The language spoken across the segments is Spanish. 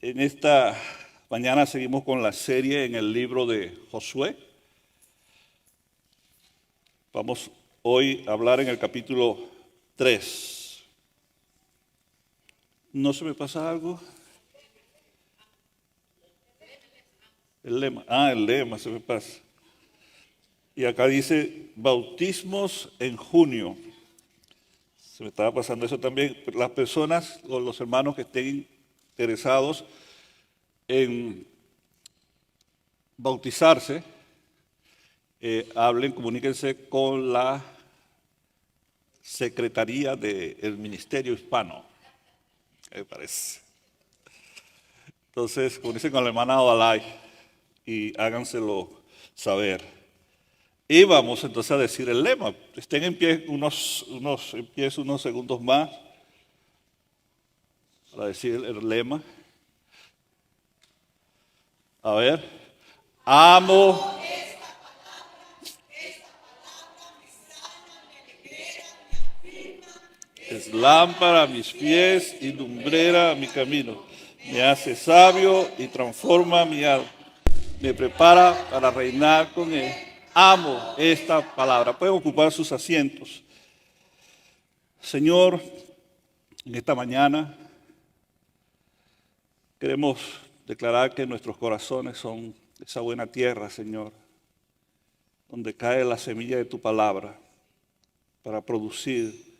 En esta mañana seguimos con la serie en el libro de Josué. Vamos hoy a hablar en el capítulo 3. ¿No se me pasa algo? El lema. El lema se me pasa. Y acá dice bautismos en junio. Se me estaba pasando eso también. Las personas o los hermanos que estén interesados en bautizarse, comuníquense con la Secretaría del Ministerio Hispano, me parece. Entonces, comuníquense con la hermana Odalay y háganselo saber. Y vamos entonces a decir el lema. Estén en pie unos segundos más para decir el lema. A ver. Amo. Es lámpara a mis pies y lumbrera a mi camino. Me hace sabio y transforma mi alma. Me prepara para reinar con él. Amo esta palabra. Pueden ocupar sus asientos. Señor, en esta mañana queremos declarar que nuestros corazones son esa buena tierra, Señor, donde cae la semilla de tu palabra para producir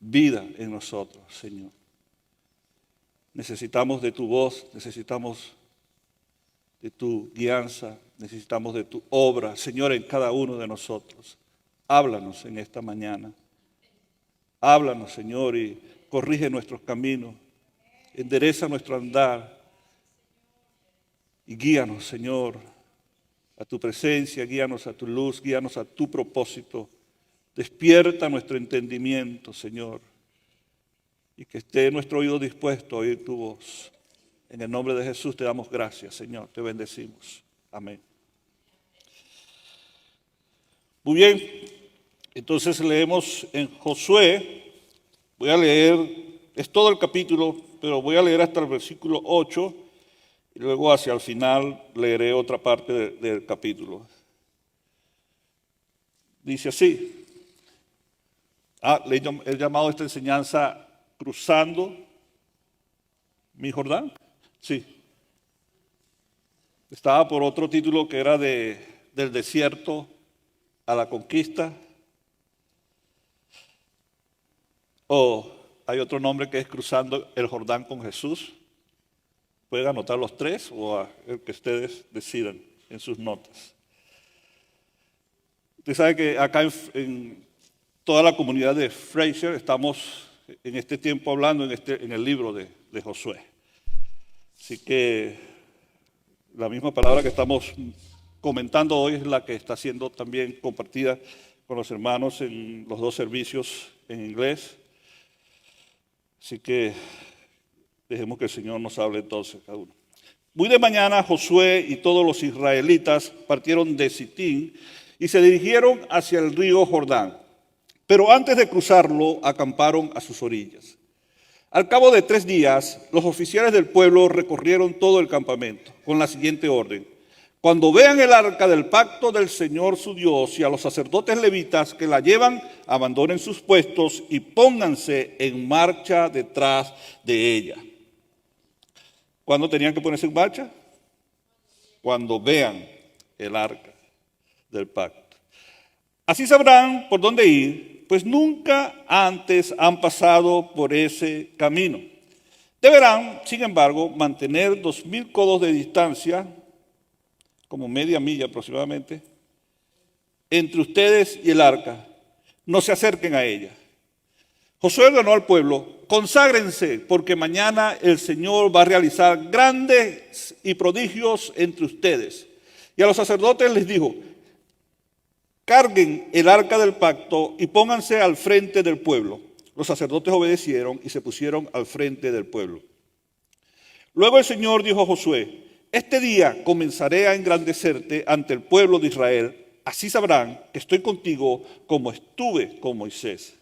vida en nosotros, Señor. Necesitamos de tu voz, necesitamos de tu guianza, necesitamos de tu obra, Señor, en cada uno de nosotros. Háblanos en esta mañana. Háblanos, Señor, y corrige nuestros caminos, endereza nuestro andar y guíanos, Señor, a tu presencia, guíanos a tu luz, guíanos a tu propósito. Despierta nuestro entendimiento, Señor, y que esté nuestro oído dispuesto a oír tu voz. En el nombre de Jesús te damos gracias, Señor, te bendecimos. Amén. Muy bien, entonces leemos en Josué, voy a leer, es todo el capítulo, pero voy a leer hasta el versículo 8 y luego hacia el final leeré otra parte del capítulo. Dice así, le he llamado a esta enseñanza cruzando mi Jordán. Sí. Estaba por otro título que era del desierto a la conquista. O hay otro nombre que es cruzando el Jordán con Jesús. Pueden anotar los tres o el que ustedes decidan en sus notas. Usted sabe que acá en toda la comunidad de Fraser estamos en este tiempo hablando en el libro de Josué. Así que la misma palabra que estamos comentando hoy es la que está siendo también compartida con los hermanos en los dos servicios en inglés. Así que dejemos que el Señor nos hable entonces cada uno. Muy de mañana Josué y todos los israelitas partieron de Sitín y se dirigieron hacia el río Jordán. Pero antes de cruzarlo acamparon a sus orillas. Al cabo de 3 días, los oficiales del pueblo recorrieron todo el campamento con la siguiente orden. Cuando vean el arca del pacto del Señor su Dios y a los sacerdotes levitas que la llevan, abandonen sus puestos y pónganse en marcha detrás de ella. ¿Cuándo tenían que ponerse en marcha? Cuando vean el arca del pacto. Así sabrán por dónde ir, pues nunca antes han pasado por ese camino. Deberán, sin embargo, mantener 2,000 codos de distancia, como media milla aproximadamente, entre ustedes y el arca. No se acerquen a ella. Josué ordenó al pueblo: conságrense, porque mañana el Señor va a realizar grandes y prodigios entre ustedes. Y a los sacerdotes les dijo: carguen el arca del pacto y pónganse al frente del pueblo. Los sacerdotes obedecieron y se pusieron al frente del pueblo. Luego el Señor dijo a Josué: este día comenzaré a engrandecerte ante el pueblo de Israel. Así sabrán que estoy contigo como estuve con Moisés.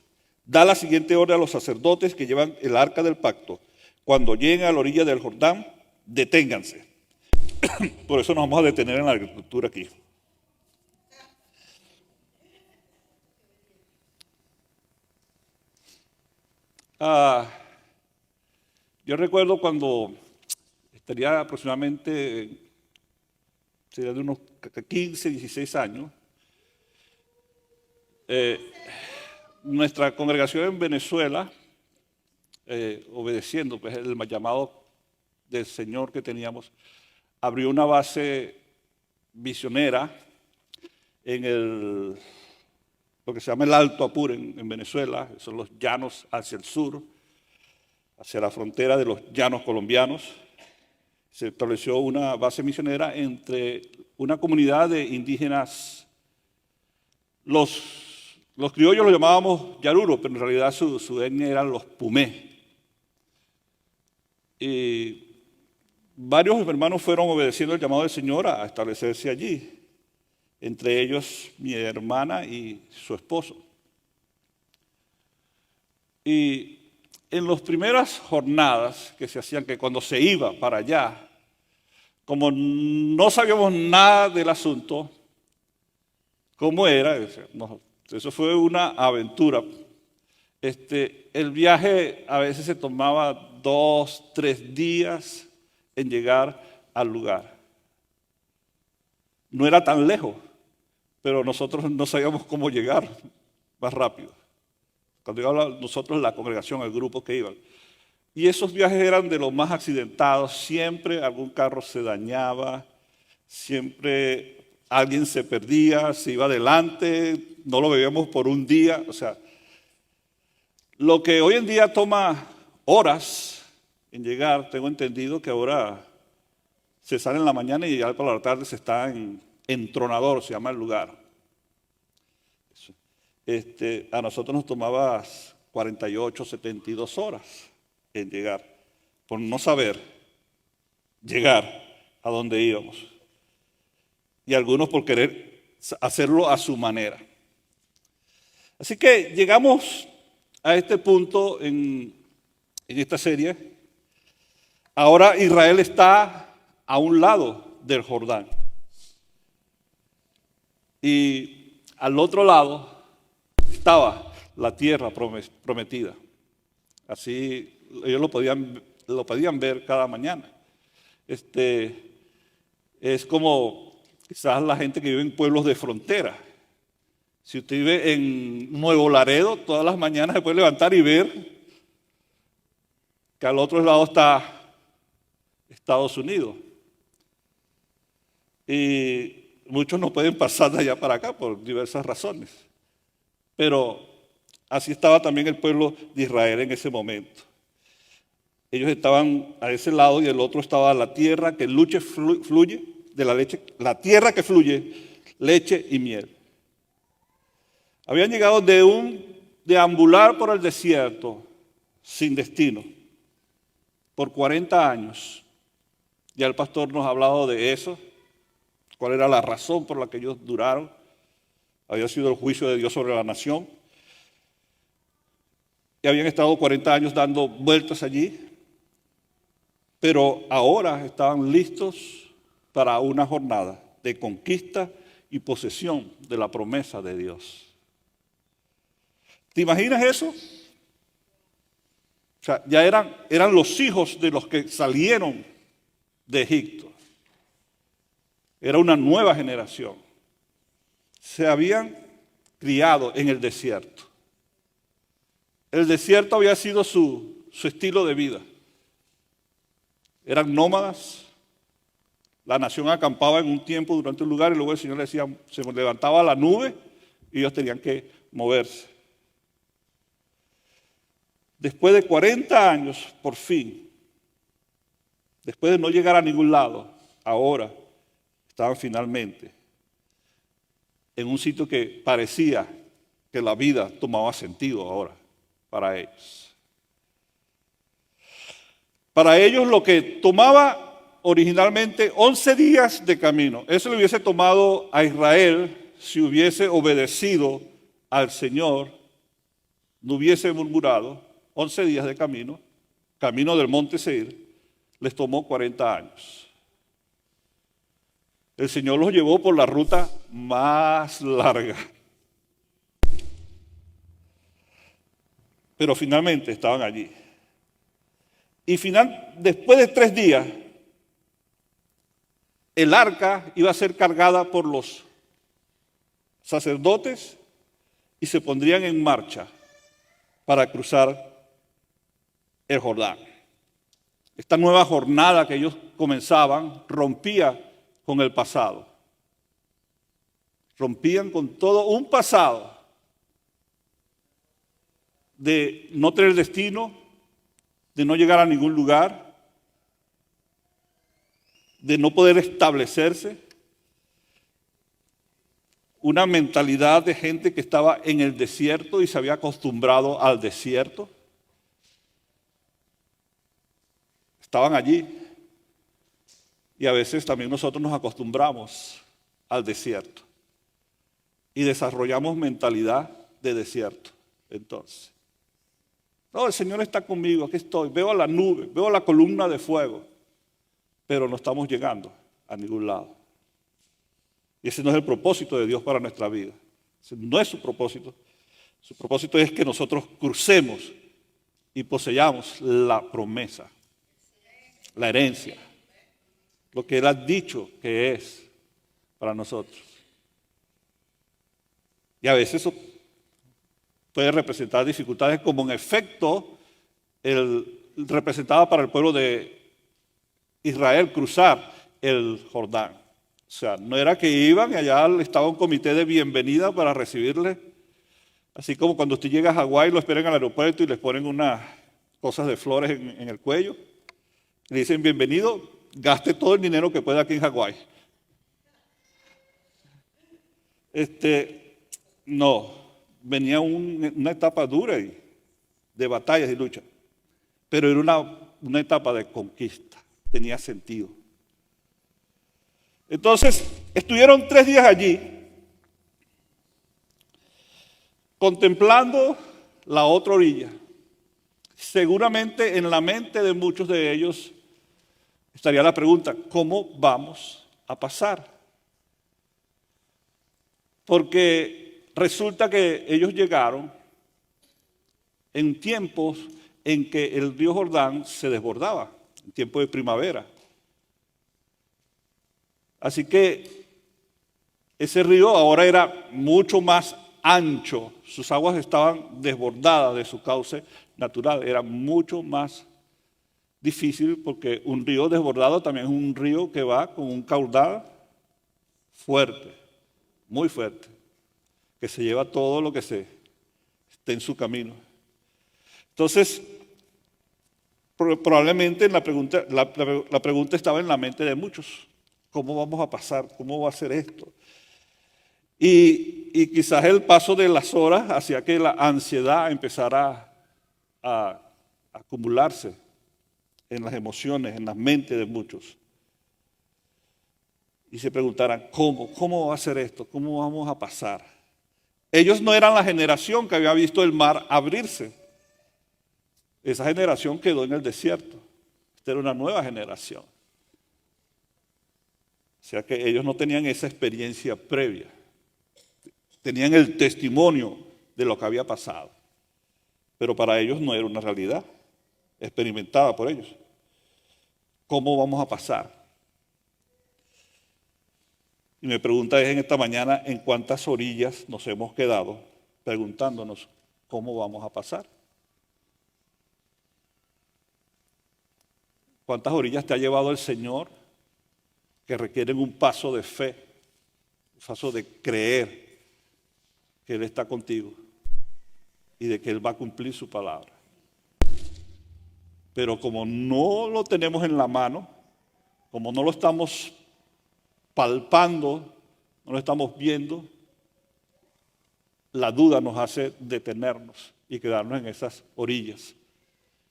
Da la siguiente orden a los sacerdotes que llevan el arca del pacto. Cuando lleguen a la orilla del Jordán, deténganse. Por eso nos vamos a detener en la agricultura aquí. Yo recuerdo cuando estaría aproximadamente, sería de unos 15, 16 años, nuestra congregación en Venezuela, obedeciendo pues, el llamado del Señor que teníamos, abrió una base misionera en lo que se llama el Alto Apure en Venezuela, son los llanos hacia el sur, hacia la frontera de los llanos colombianos. Se estableció una base misionera entre una comunidad de indígenas. Los criollos los llamábamos yaruro, pero en realidad su etnia eran los pumé. Y varios hermanos fueron obedeciendo el llamado del Señor a establecerse allí, entre ellos mi hermana y su esposo. Y en las primeras jornadas que se hacían, que cuando se iba para allá, como no sabíamos nada del asunto, cómo era, eso fue una aventura. El viaje a veces se tomaba 2, 3 días en llegar al lugar. No era tan lejos, pero nosotros no sabíamos cómo llegar más rápido. Cuando iba nosotros, la congregación, el grupo que iban. Y esos viajes eran de los más accidentados. Siempre algún carro se dañaba, siempre alguien se perdía, se iba adelante, no lo veíamos por un día. O sea, lo que hoy en día toma horas en llegar, tengo entendido que ahora se sale en la mañana y ya por la tarde se está en Tronador, se llama el lugar. A nosotros nos tomaba 48, 72 horas en llegar, por no saber llegar a donde íbamos. Y algunos por querer hacerlo a su manera. Así que llegamos a este punto en esta serie. Ahora Israel está a un lado del Jordán. Y al otro lado estaba la tierra prometida. Así ellos lo podían ver cada mañana. Es como quizás la gente que vive en pueblos de frontera. Si usted vive en Nuevo Laredo, todas las mañanas se puede levantar y ver que al otro lado está Estados Unidos. Y muchos no pueden pasar de allá para acá por diversas razones. Pero así estaba también el pueblo de Israel en ese momento. Ellos estaban a ese lado y el otro estaba la tierra que fluye de la leche, la tierra que fluye leche y miel. Habían llegado de un deambular por el desierto sin destino por 40 años. Ya el pastor nos ha hablado de eso, cuál era la razón por la que ellos duraron. Había sido el juicio de Dios sobre la nación. Y habían estado 40 años dando vueltas allí, pero ahora estaban listos para una jornada de conquista y posesión de la promesa de Dios. ¿Te imaginas eso? O sea, ya eran los hijos de los que salieron de Egipto. Era una nueva generación. Se habían criado en el desierto. El desierto había sido su estilo de vida. Eran nómadas. La nación acampaba en un tiempo durante un lugar y luego el Señor les decía, se levantaba la nube y ellos tenían que moverse. Después de 40 años, por fin, después de no llegar a ningún lado, ahora estaban finalmente en un sitio que parecía que la vida tomaba sentido ahora para ellos. Para ellos lo que tomaba originalmente 11 días de camino, eso le hubiese tomado a Israel si hubiese obedecido al Señor, no hubiese murmurado, 11 días de camino del monte Seir, les tomó 40 años. El Señor los llevó por la ruta más larga. Pero finalmente estaban allí. Y después de 3 días, el arca iba a ser cargada por los sacerdotes y se pondrían en marcha para cruzar el Jordán. Esta nueva jornada que ellos comenzaban rompía con el pasado. Rompían con todo un pasado de no tener destino, de no llegar a ningún lugar, de no poder establecerse. Una mentalidad de gente que estaba en el desierto y se había acostumbrado al desierto. Estaban allí. Y a veces también nosotros nos acostumbramos al desierto. Y desarrollamos mentalidad de desierto. Entonces, no, el Señor está conmigo, aquí estoy. Veo la nube, veo la columna de fuego. Pero no estamos llegando a ningún lado. Y ese no es el propósito de Dios para nuestra vida. Ese no es su propósito. Su propósito es que nosotros crucemos y poseyamos la promesa, la herencia, lo que Él ha dicho que es para nosotros. Y a veces eso puede representar dificultades, como en efecto representaba para el pueblo de Israel cruzar el Jordán. O sea, no era que iban y allá estaba un comité de bienvenida para recibirle. Así como cuando usted llega a Hawái, lo esperan al aeropuerto y les ponen unas cosas de flores en el cuello. Le dicen, bienvenido, gaste todo el dinero que pueda aquí en Hawái. No, venía una etapa dura de batallas y luchas. Pero era una etapa de conquista, tenía sentido. Entonces, estuvieron 3 días allí, contemplando la otra orilla. Seguramente en la mente de muchos de ellos estaría la pregunta, ¿cómo vamos a pasar? Porque resulta que ellos llegaron en tiempos en que el río Jordán se desbordaba, en tiempo de primavera. Así que ese río ahora era mucho más ancho, sus aguas estaban desbordadas de su cauce natural, era mucho más difícil porque un río desbordado también es un río que va con un caudal fuerte, muy fuerte, que se lleva todo lo que esté en su camino. Entonces, probablemente la pregunta estaba en la mente de muchos. ¿Cómo vamos a pasar? ¿Cómo va a ser esto? Y quizás el paso de las horas hacía que la ansiedad empezara a acumularse en las emociones, en las mentes de muchos. Y se preguntaran, ¿cómo va a ser esto? ¿Cómo vamos a pasar? Ellos no eran la generación que había visto el mar abrirse. Esa generación quedó en el desierto. Esta era una nueva generación. O sea que ellos no tenían esa experiencia previa. Tenían el testimonio de lo que había pasado. Pero para ellos no era una realidad experimentada por ellos. ¿Cómo vamos a pasar? Y mi pregunta es en esta mañana, ¿en cuántas orillas nos hemos quedado preguntándonos cómo vamos a pasar? ¿Cuántas orillas te ha llevado el Señor que requieren un paso de fe, un paso de creer que Él está contigo y de que Él va a cumplir su palabra? Pero como no lo tenemos en la mano, como no lo estamos palpando, no lo estamos viendo, la duda nos hace detenernos y quedarnos en esas orillas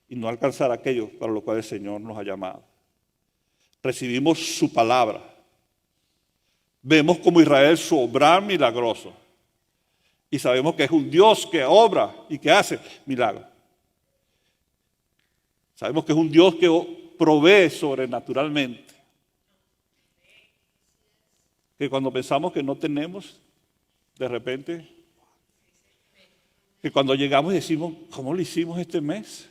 y no alcanzar aquello para lo cual el Señor nos ha llamado. Recibimos su palabra. Vemos como Israel su obrar milagroso. Y sabemos que es un Dios que obra y que hace milagros. Sabemos que es un Dios que provee sobrenaturalmente. Que cuando pensamos que no tenemos, de repente, que cuando llegamos y decimos, ¿cómo lo hicimos este mes?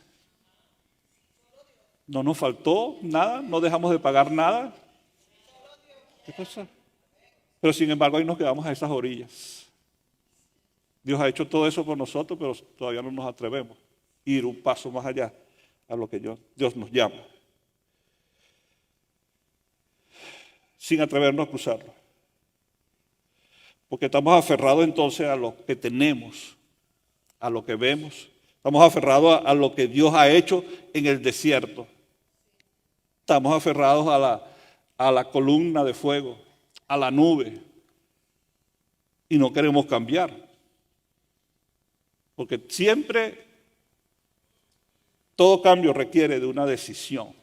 No nos faltó nada, no dejamos de pagar nada. ¿Qué cosa? Pero sin embargo ahí nos quedamos a esas orillas. Dios ha hecho todo eso por nosotros, pero todavía no nos atrevemos a ir un paso más allá a lo que Dios nos llama. Sin atrevernos a cruzarlo. Porque estamos aferrados entonces a lo que tenemos, a lo que vemos. Estamos aferrados a lo que Dios ha hecho en el desierto. Estamos aferrados a la columna de fuego, a la nube. Y no queremos cambiar. Porque siempre todo cambio requiere de una decisión.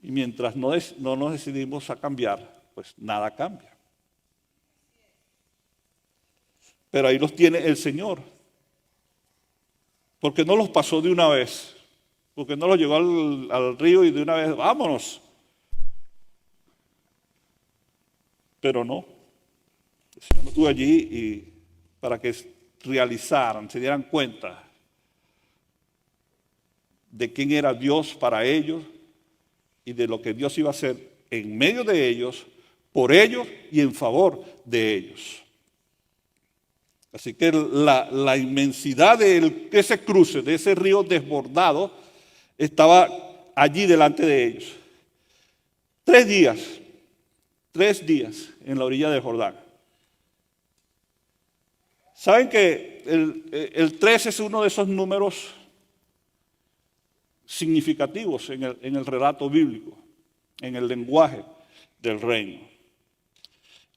Y mientras no nos decidimos a cambiar, pues nada cambia. Pero ahí los tiene el Señor. Porque no los pasó de una vez. Porque no los llevó al río y de una vez, vámonos. Pero no. El Señor estuvo allí y para que realizaran, se dieran cuenta de quién era Dios para ellos y de lo que Dios iba a hacer en medio de ellos, por ellos y en favor de ellos. Así que la inmensidad de ese cruce, de ese río desbordado, estaba allí delante de ellos. 3 días en la orilla del Jordán. ¿Saben que el 3 es uno de esos números significativos en el relato bíblico, en el lenguaje del reino?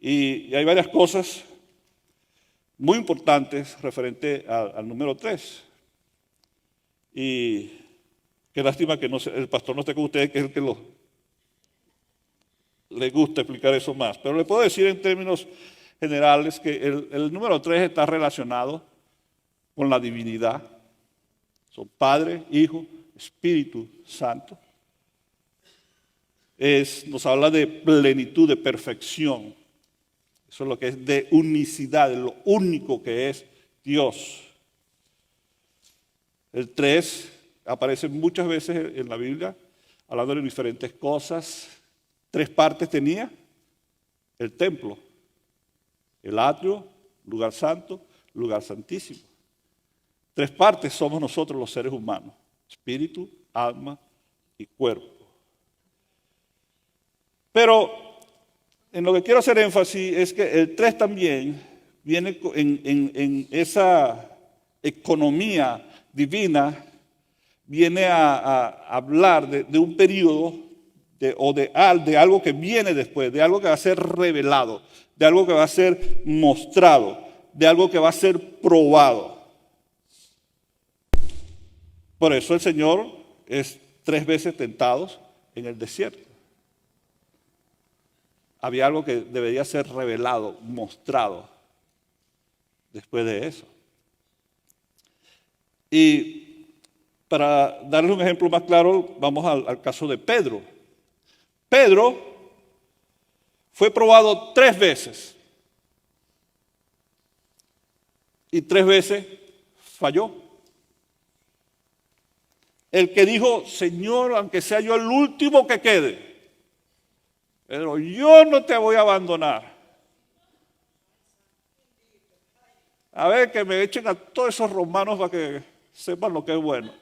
Y hay varias cosas muy importantes referente al número 3. Y qué lástima que el pastor no esté con ustedes, que es el que le gusta explicar eso más. Pero le puedo decir en términos generales que el número 3 está relacionado con la divinidad. Son Padre, Hijo, Espíritu Santo. Nos habla de plenitud, de perfección. Eso es lo que es de unicidad, de lo único que es Dios. El 3 aparece muchas veces en la Biblia, hablando de diferentes cosas. 3 partes tenía el templo, el atrio, lugar santo, lugar santísimo. 3 partes somos nosotros los seres humanos, espíritu, alma y cuerpo. Pero en lo que quiero hacer énfasis es que el 3 también viene en esa economía divina, viene a hablar de un periodo de algo que viene después, de algo que va a ser revelado, de algo que va a ser mostrado, de algo que va a ser probado. Por eso el Señor es 3 veces tentado en el desierto. Había algo que debería ser revelado, mostrado después de eso. Y para darles un ejemplo más claro, vamos al caso de Pedro. Pedro fue probado 3 veces y 3 veces falló. El que dijo, Señor, aunque sea yo el último que quede, pero yo no te voy a abandonar. A ver, que me echen a todos esos romanos para que sepan lo que es bueno.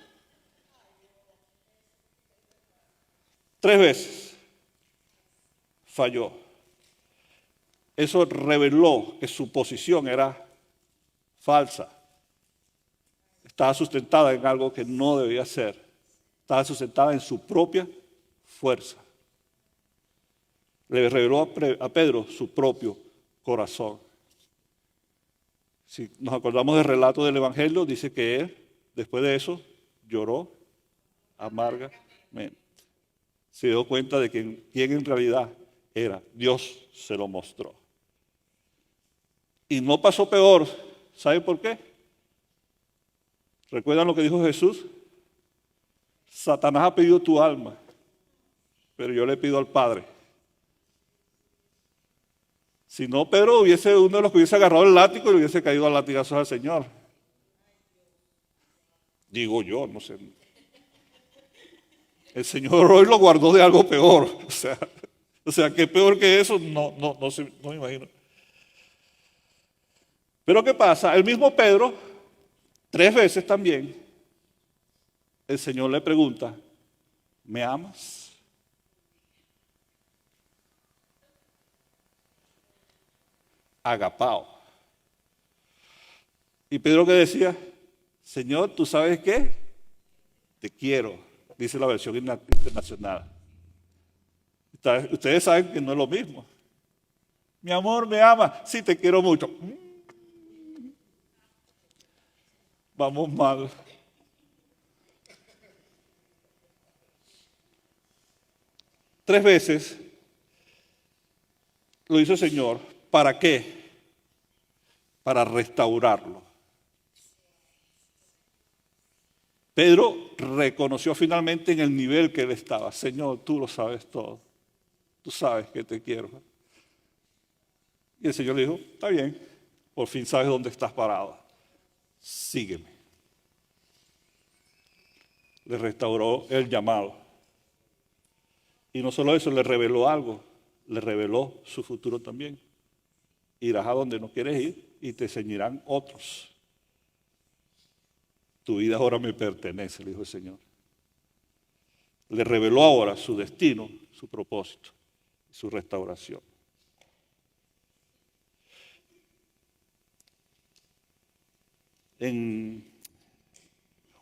3 veces falló. Eso reveló que su posición era falsa. Estaba sustentada en algo que no debía ser. Estaba sustentada en su propia fuerza. Le reveló a Pedro su propio corazón. Si nos acordamos del relato del Evangelio, dice que él, después de eso, lloró amargamente. Se dio cuenta de quién en realidad era. Dios se lo mostró. Y no pasó peor. ¿Sabe por qué? ¿Recuerdan lo que dijo Jesús? Satanás ha pedido tu alma, pero yo le pido al Padre. Si no, Pedro hubiese uno de los que hubiese agarrado el látigo y le hubiese caído a latigazos al Señor. Digo yo, no sé. El Señor hoy lo guardó de algo peor. O sea, ¿qué peor que eso? No me imagino. Pero ¿qué pasa? El mismo Pedro, 3 veces también, el Señor le pregunta, ¿me amas? Agapao. Y Pedro que decía, Señor, ¿tú sabes qué? Te quiero, dice la versión internacional. Ustedes saben que no es lo mismo. Mi amor, me ama, sí, te quiero mucho. Vamos mal. Tres veces lo hizo el Señor. ¿Para qué? Para restaurarlo. Pedro reconoció finalmente en el nivel que él estaba. Señor, tú lo sabes todo. Tú sabes que te quiero. Y el Señor le dijo, está bien, por fin sabes dónde estás parado. Sígueme. Le restauró el llamado. Y no solo eso, le reveló algo, le reveló su futuro también. Irás a donde no quieres ir y te ceñirán otros. Tu vida ahora me pertenece, le dijo el Señor. Le reveló ahora su destino, su propósito, su restauración. En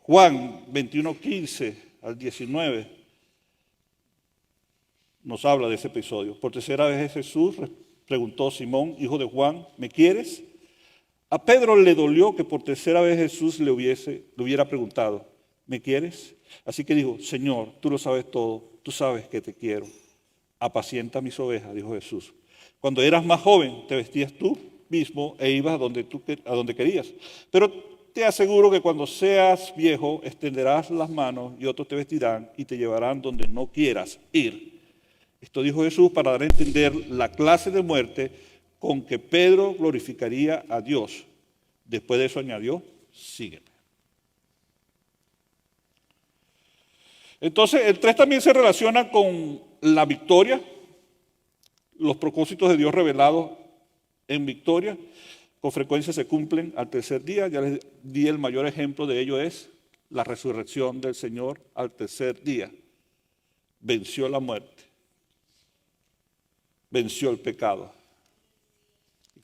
Juan 21:15 al 19 nos habla de ese episodio. Por tercera vez Jesús preguntó Simón, hijo de Juan, ¿me quieres? A Pedro le dolió que por tercera vez Jesús le hubiera preguntado, ¿me quieres? Así que dijo, Señor, tú lo sabes todo, tú sabes que te quiero. Apacienta mis ovejas, dijo Jesús. Cuando eras más joven, te vestías tú mismo e ibas a donde querías. Pero te aseguro que cuando seas viejo, extenderás las manos y otros te vestirán y te llevarán donde no quieras ir. Esto dijo Jesús para dar a entender la clase de muerte con que Pedro glorificaría a Dios. Después de eso añadió, sígueme. Entonces, el 3 también se relaciona con la victoria, los propósitos de Dios revelados en victoria. Con frecuencia se cumplen al tercer día. Ya les di el mayor ejemplo de ello es la resurrección del Señor al tercer día. Venció la muerte, venció el pecado,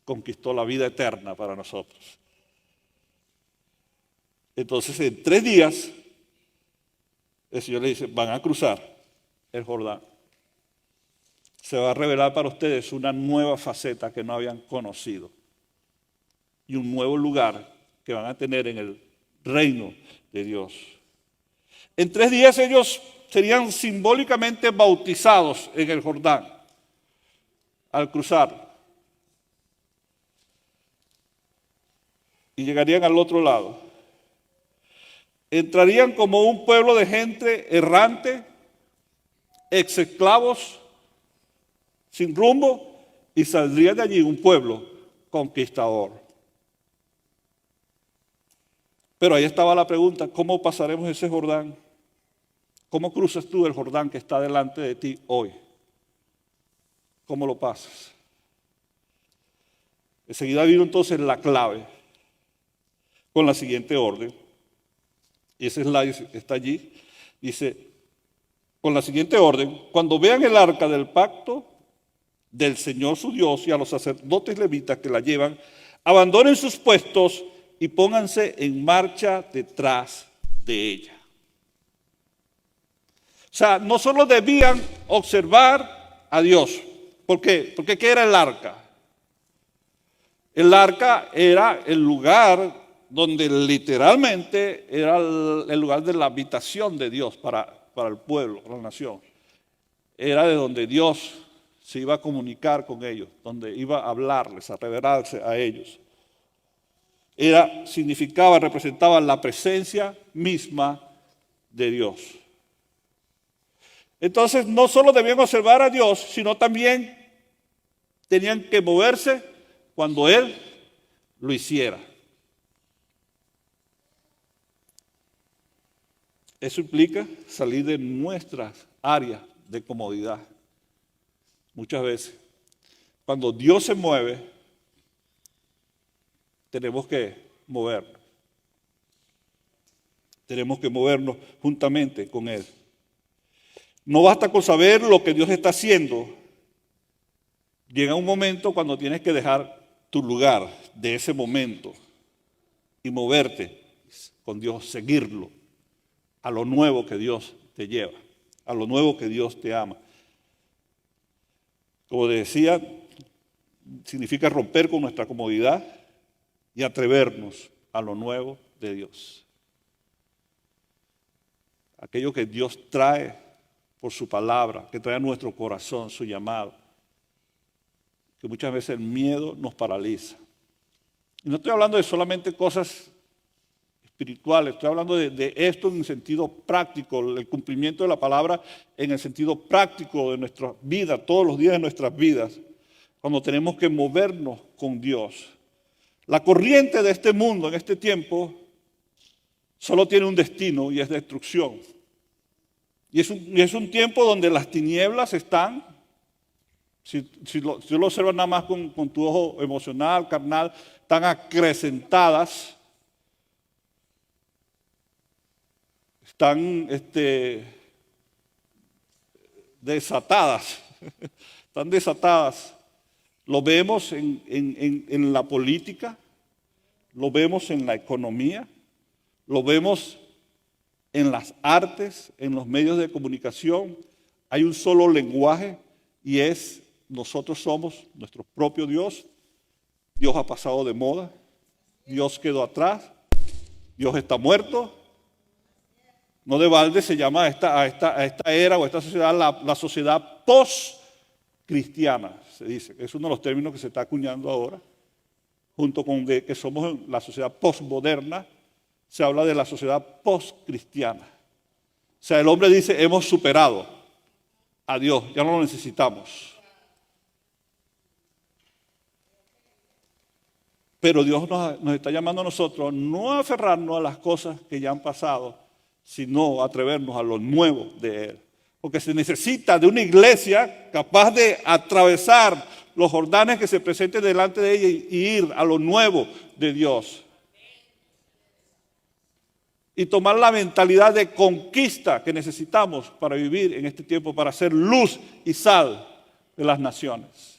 conquistó la vida eterna para nosotros. Entonces, en 3 días, el Señor le dice, van a cruzar el Jordán. Se va a revelar para ustedes una nueva faceta que no habían conocido y un nuevo lugar que van a tener en el reino de Dios. En 3 días ellos serían simbólicamente bautizados en el Jordán al cruzar y llegarían al otro lado. Entrarían como un pueblo de gente errante, ex esclavos, sin rumbo, y saldría de allí un pueblo conquistador. Pero ahí estaba la pregunta, ¿cómo pasaremos ese Jordán? ¿Cómo cruzas tú el Jordán que está delante de ti hoy? ¿Cómo lo pasas? Enseguida vino entonces la clave con la siguiente orden. Y ese slide está allí. Dice, con la siguiente orden, cuando vean el arca del pacto del Señor su Dios y a los sacerdotes levitas que la llevan, abandonen sus puestos y pónganse en marcha detrás de ella. O sea, no solo debían observar a Dios. ¿Por qué? Porque ¿qué era el arca? El arca era el lugar donde literalmente era el lugar de la habitación de Dios para el pueblo, para la nación. Era de donde Dios se iba a comunicar con ellos, donde iba a hablarles, a revelarse a ellos. Representaba la presencia misma de Dios. Entonces no solo debían observar a Dios, sino también tenían que moverse cuando Él lo hiciera. Eso implica salir de nuestras áreas de comodidad. Muchas veces, cuando Dios se mueve, tenemos que movernos. Tenemos que movernos juntamente con Él. No basta con saber lo que Dios está haciendo. Llega un momento cuando tienes que dejar tu lugar de ese momento y moverte con Dios, seguirlo a lo nuevo que Dios te lleva, a lo nuevo que Dios te ama. Como decía, significa romper con nuestra comodidad y atrevernos a lo nuevo de Dios. Aquello que Dios trae por su palabra, que trae a nuestro corazón su llamado, que muchas veces el miedo nos paraliza. Y no estoy hablando de solamente cosas espirituales, estoy hablando de esto en el sentido práctico, el cumplimiento de la palabra en el sentido práctico de nuestra vida, todos los días de nuestras vidas, cuando tenemos que movernos con Dios. La corriente de este mundo en este tiempo solo tiene un destino y es destrucción. Y es un tiempo donde las tinieblas están, si lo observas nada más con tu ojo emocional, carnal, están acrecentadas, están desatadas, están desatadas. Lo vemos en la política, lo vemos en la economía, lo vemos en las artes, en los medios de comunicación. Hay un solo lenguaje y es: nosotros somos nuestro propio Dios. Dios ha pasado de moda, Dios quedó atrás, Dios está muerto. No de balde se llama a esta era o a esta sociedad la sociedad post-cristiana, se dice. Es uno de los términos que se está acuñando ahora, junto con que somos la sociedad postmoderna. Se habla de la sociedad post-cristiana. O sea, el hombre dice: hemos superado a Dios, ya no lo necesitamos. Pero Dios nos está llamando a nosotros no a aferrarnos a las cosas que ya han pasado, sino a atrevernos a lo nuevo de Él. Porque se necesita de una iglesia capaz de atravesar los Jordanes que se presenten delante de ella y ir a lo nuevo de Dios. Y tomar la mentalidad de conquista que necesitamos para vivir en este tiempo, para ser luz y sal de las naciones.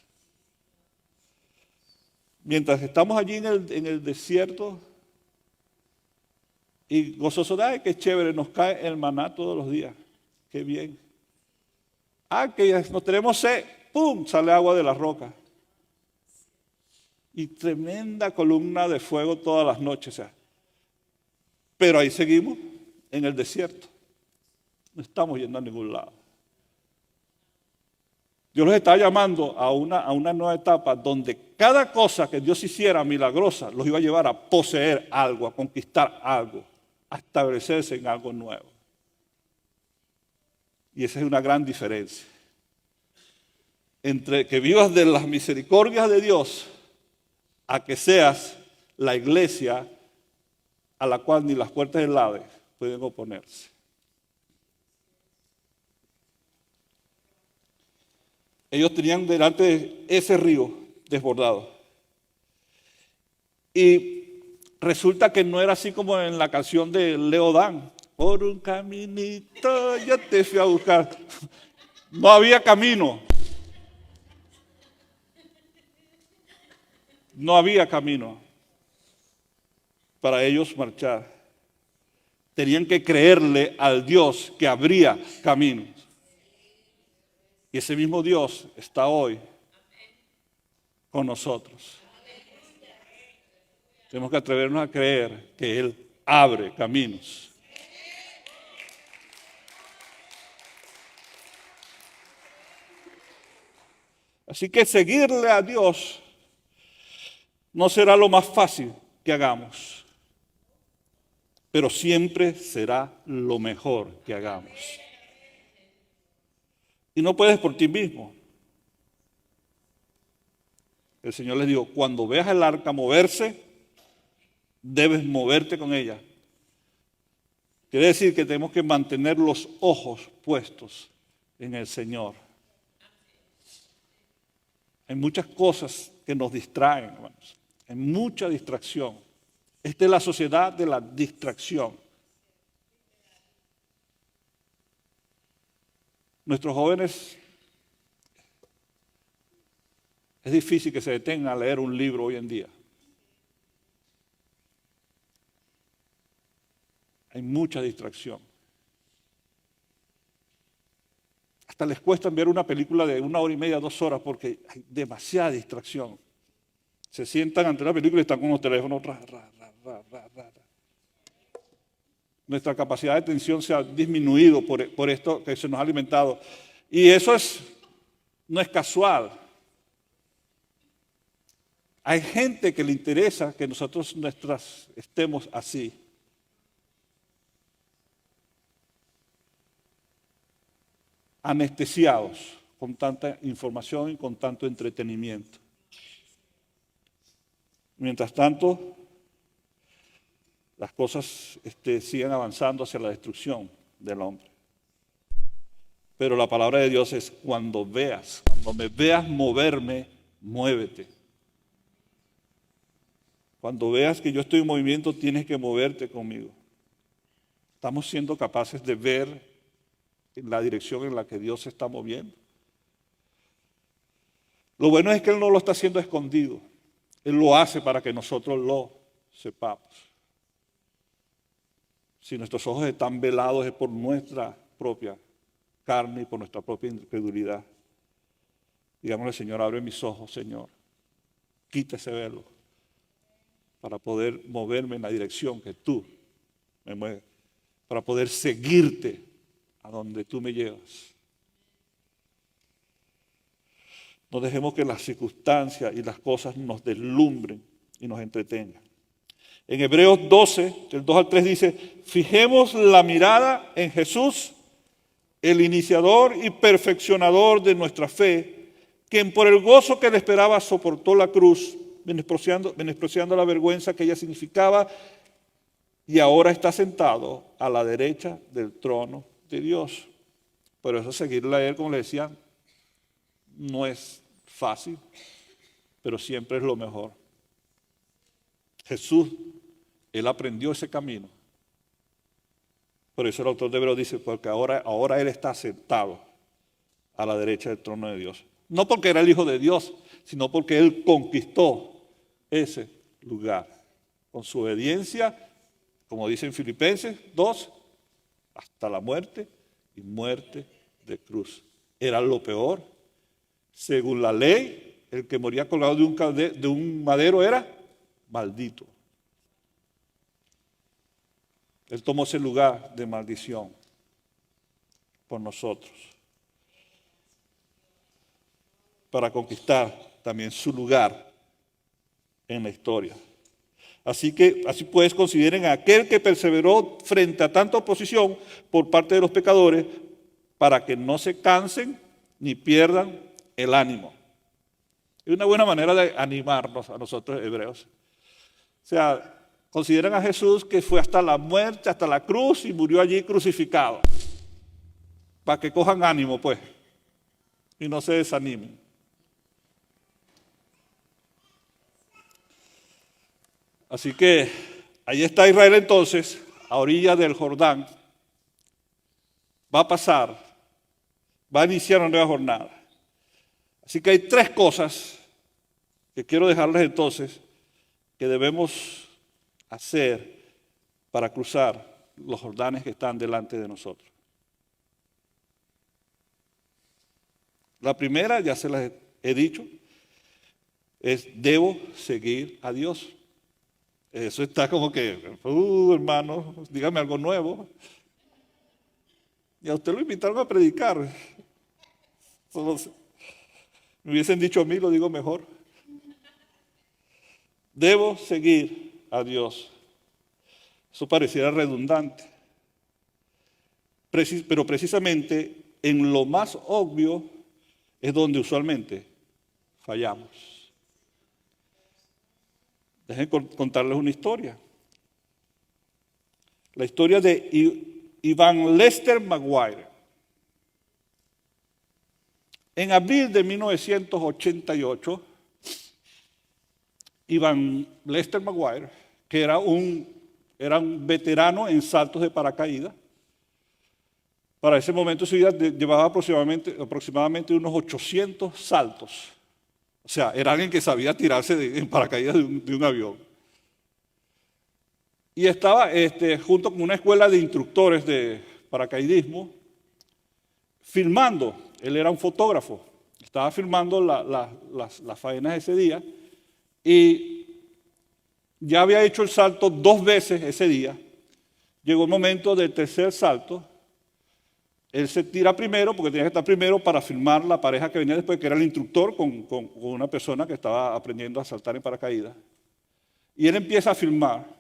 Mientras estamos allí en el desierto y gozosos, ¡ay, qué chévere! Nos cae el maná todos los días. ¡Qué bien! ¡Ah, que nos tenemos sed! ¡Pum! Sale agua de la roca. Y tremenda columna de fuego todas las noches. O sea, pero ahí seguimos en el desierto. No estamos yendo a ningún lado. Dios los está llamando a una nueva etapa donde cada cosa que Dios hiciera milagrosa los iba a llevar a poseer algo, a conquistar algo, a establecerse en algo nuevo. Y esa es una gran diferencia. Entre que vivas de las misericordias de Dios a que seas la iglesia a la cual ni las puertas del Hades pueden oponerse. Ellos tenían delante ese río desbordado. Y resulta que no era así como en la canción de Leo Dan. Por un caminito yo te fui a buscar. No había camino. No había camino para ellos marchar. Tenían que creerle al Dios que abría caminos. Y ese mismo Dios está hoy con nosotros. Tenemos que atrevernos a creer que Él abre caminos. Así que seguirle a Dios no será lo más fácil que hagamos, pero siempre será lo mejor que hagamos. Y no puedes por ti mismo. El Señor les dijo, cuando veas el arca moverse, debes moverte con ella. Quiere decir que tenemos que mantener los ojos puestos en el Señor. Hay muchas cosas que nos distraen, hermanos. Hay mucha distracción. Esta es la sociedad de la distracción. Nuestros jóvenes, es difícil que se detengan a leer un libro hoy en día. Hay mucha distracción. Hasta les cuesta ver una película de 1 hora y media, 2 horas, porque hay demasiada distracción. Se sientan ante la película y están con los teléfonos. Nuestra capacidad de atención se ha disminuido por esto que se nos ha alimentado. Y eso no es casual. Hay gente que le interesa que nosotros estemos así. Anestesiados con tanta información y con tanto entretenimiento. Mientras tanto, las cosas siguen avanzando hacia la destrucción del hombre. Pero la palabra de Dios es cuando me veas moverme, muévete. Cuando veas que yo estoy en movimiento, tienes que moverte conmigo. Estamos siendo capaces de ver en la dirección en la que Dios se está moviendo. Lo bueno es que Él no lo está haciendo escondido. Él lo hace para que nosotros lo sepamos. Si nuestros ojos están velados es por nuestra propia carne y por nuestra propia incredulidad. Digámosle, Señor, abre mis ojos, Señor. Quita ese velo para poder moverme en la dirección que tú me mueves, para poder seguirte a donde tú me llevas. No dejemos que las circunstancias y las cosas nos deslumbren y nos entretengan. En Hebreos 12, del 2 al 3 dice, fijemos la mirada en Jesús, el iniciador y perfeccionador de nuestra fe, quien por el gozo que le esperaba soportó la cruz, menospreciando la vergüenza que ella significaba, y ahora está sentado a la derecha del trono de Dios. Por eso seguirle a Él, como le decía, no es fácil, pero siempre es lo mejor. Jesús, Él aprendió ese camino. Por eso el autor de Hebreos dice, porque ahora Él está sentado a la derecha del trono de Dios. No porque era el Hijo de Dios, sino porque Él conquistó ese lugar. Con su obediencia, como dice en Filipenses 2, hasta la muerte y muerte de cruz. Era lo peor. Según la ley, el que moría colgado de un madero era maldito. Él tomó ese lugar de maldición por nosotros, para conquistar también su lugar en la historia. Así pues consideren a aquel que perseveró frente a tanta oposición por parte de los pecadores, para que no se cansen ni pierdan el ánimo. Es una buena manera de animarnos a nosotros hebreos. O sea, consideran a Jesús que fue hasta la muerte, hasta la cruz y murió allí crucificado. Para que cojan ánimo, pues, y no se desanimen. Así que ahí está Israel entonces, a orillas del Jordán. Va a pasar, va a iniciar una nueva jornada. Así que hay 3 cosas que quiero dejarles entonces que debemos hacer para cruzar los Jordanes que están delante de nosotros. La primera, ya se las he dicho, es debo seguir a Dios. Eso está como que, hermano, dígame algo nuevo. Y a usted lo invitaron a predicar. Me hubiesen dicho a mí, lo digo mejor. Debo seguir a Dios. Eso pareciera redundante. Pero precisamente en lo más obvio es donde usualmente fallamos. Déjenme contarles una historia. La historia de Ivan Lester Maguire. En abril de 1988, Ivan Lester Maguire, que era un veterano en saltos de paracaídas, para ese momento su vida llevaba aproximadamente unos 800 saltos. O sea, era alguien que sabía tirarse en paracaídas de un avión. Y estaba junto con una escuela de instructores de paracaidismo filmando. Él era un fotógrafo. Estaba filmando las faenas ese día y ya había hecho el salto 2 veces ese día. Llegó el momento del tercer salto. Él se tira primero, porque tenía que estar primero para filmar la pareja que venía después, que era el instructor con una persona que estaba aprendiendo a saltar en paracaídas. Y él empieza a filmar.